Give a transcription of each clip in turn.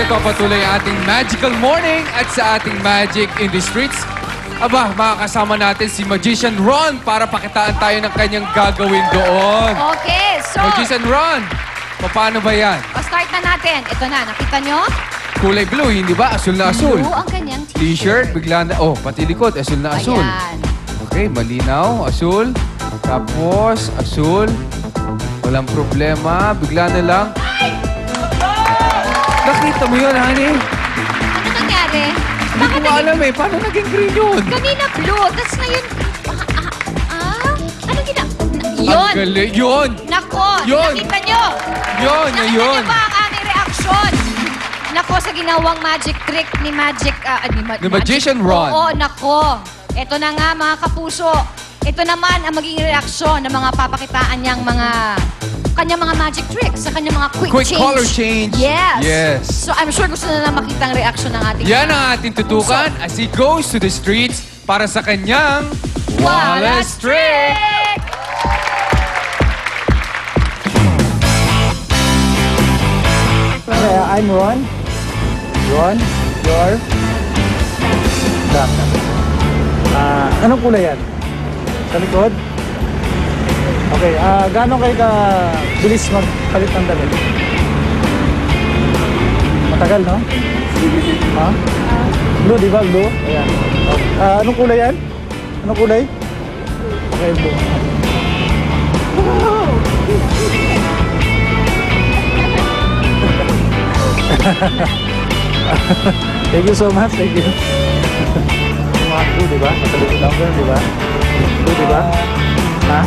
nagpapatuloy ang ating magical morning at sa ating Magic in the Streets. Aba, makakasama natin si Magician Ron para pakitaan tayo ng kanyang gagawin doon. Okay, so... Magician Ron, paano ba yan? start na natin. Ito na, nakita nyo? Kulay blue, hindi ba? Asul na asul. Blue ang kanyang T-shirt, bigla na... Oh, pati likod, asul na asul. Ayan. Okay, malinaw, asul. Tapos, asul. Walang problema, bigla na lang. Nakita mo yun, honey? Ano nangyari? Hindi ko alam eh. Paano naging green yun? Kanina blue, tapos ngayon... Ano Yun! Ang galing. Yun! Nako! Yun! Nakita nyo! Yun! Nakita Yun! nyo ba ang aming reaksyon? Nako, sa ginawang magic trick ni Magic... The Magician Ron. Oo, nako. Ito na nga, mga kapuso. Ito naman ang magiging reaksyon ng mga papakitaan niyang kanyang mga magic tricks, sa kanyang mga quick change. Color change. Yes. Yes. So I'm sure gusto na makita ang reaksyon ng ating Yan ang ating tutukan as he goes to the streets para sa kanyang Wallace Trick! I'm Ron. Ron, you're... anong kulay yan? Sa likod? Okay, gaano kayo bilis magpalit ng damit? Matagal, no? Ha? Blue, di ba? Blue? Ayan. Anong kulay yan? Anong kulay? Okay, blue. Thank you so much, thank you. Mga blue, di ba? Matagal yung number, di ba? Blue, di ba? Ha?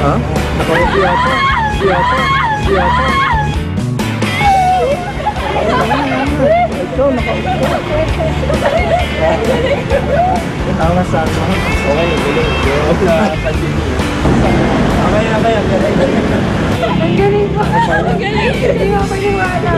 Ha? Nakawag yata. Siyata. Ito, nakawag. Ang nasa mo. Okay, Ang galing po. Ang galing. Hindi mo paniwala.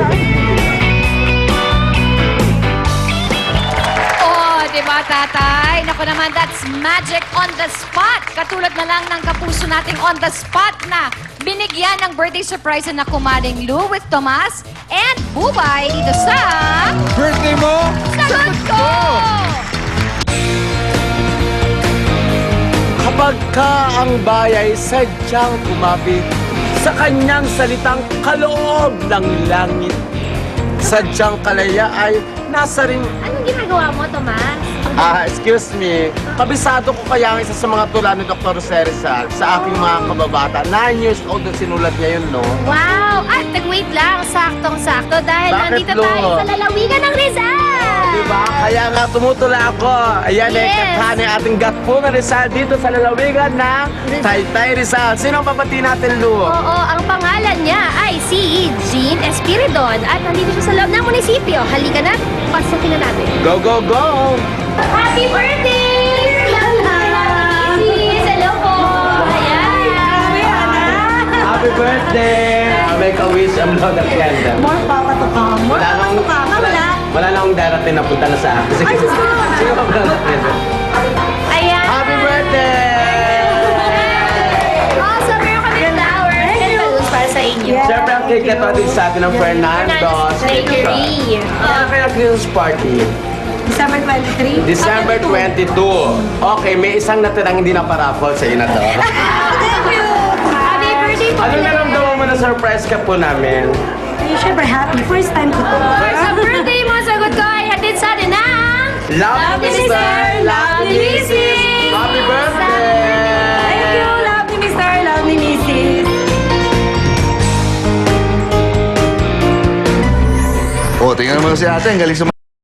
Diba, tatay? Naku naman, that's magic on the spot. Katulad na lang ng kapuso nating on the spot na binigyan ng birthday surprise na kumaling Lou with Tomas and Bubay dito sa... Birthday mo? Sagot ko! Kapag ka ang bayay sadyang kumapit sa kanyang salitang kaloob ng langit, sadyang kalaya ay nasa ring... Anong ginagawa mo, Tomas? Excuse me, kabisado ko kaya ang isa sa mga tula ni Dr. Jose Rizal sa aking mga kababata. 9 years old na sinulat niya yun, no? Wow! At nag-wait lang, saktong-sakto dahil Bakit, nandito Lo? tayo sa lalawigan ng Rizal! Diba? Kaya nga tumutula ako. Ayan, Yes. katahan ang ating gatpo na Rizal dito sa lalawigan ng Taytay Rizal. Sino ang papati natin, Lu? Oo, ang pangalan niya ay si Jean Espiridon at nandito siya sa loob ng munisipyo. Halika na, pasukin na natin. Go, go, go! Happy birthday! Sis, hello po! Ayan! Happy birthday! Make a wish, I'm not a candle. More papato ka. More papato ka. Wala. Wala na akong darating na punta na sa akin. Sige, sige pa darating. Ayan! Happy birthday! Awesome! Meron kami flower and balloons para sa inyo. Siyempre ang cake na ito sa atin ng Fernando. Bakery. Kaya Christmas party. December 23. December 22. Okay, may isang natirang hindi na paraffle sa iyo na to. Thank you. Happy birthday po! Ano naramdaman mo na surprise ka po namin? Ay, syempre happy. First time ko to. Sa birthday mo, sagot ko ay hatid sa atin ng... Love you, Mr. Love you, Mrs. Happy birthday! Thank you. Love ni Mr. Love ni Mrs. Oh, tingnan mo si ate, ang galing